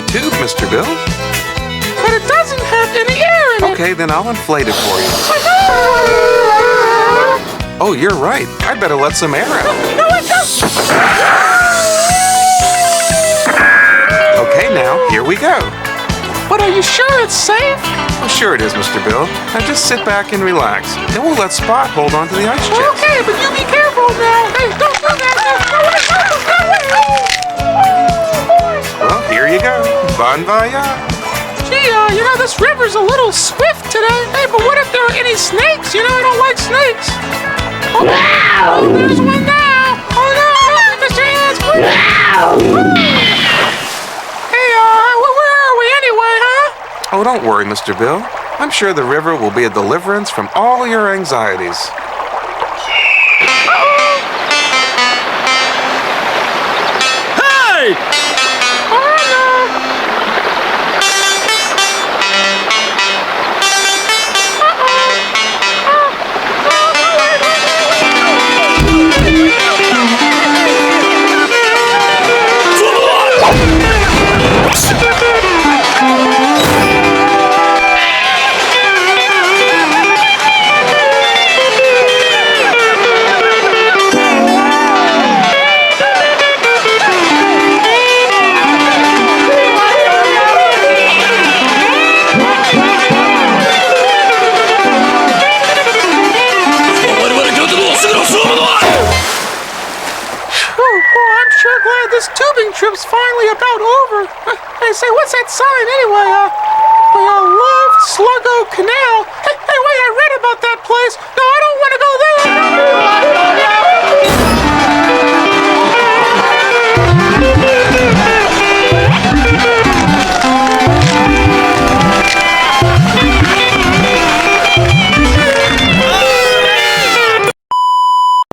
your tube, Mr. Bill. But it doesn't have any air in it. Okay, then I'll inflate it for you. Oh, you're right. I better let some air out. No, I don't. Okay, now, here we go. But are you sure it's safe? Oh, sure it is, Mr. Bill. Now just sit back and relax. Then we'll let Spot hold on to the ice chest. Okay, but you be careful now. Hey, don't do that. Well, here you go. Bon voyage. Gee, this river's a little swift today. Hey, but what if there are any snakes? I don't like snakes. Oh, there's one now. Oh, no, Mr. Hands. Hey, where are we anyway, huh? Oh, don't worry, Mr. Bill. I'm sure the river will be a deliverance from all your anxieties. Hey! I'm sure glad this tubing trip's finally about over. Hey, say, what's that sign anyway? Love Sluggo Canal. Hey, wait, I read about that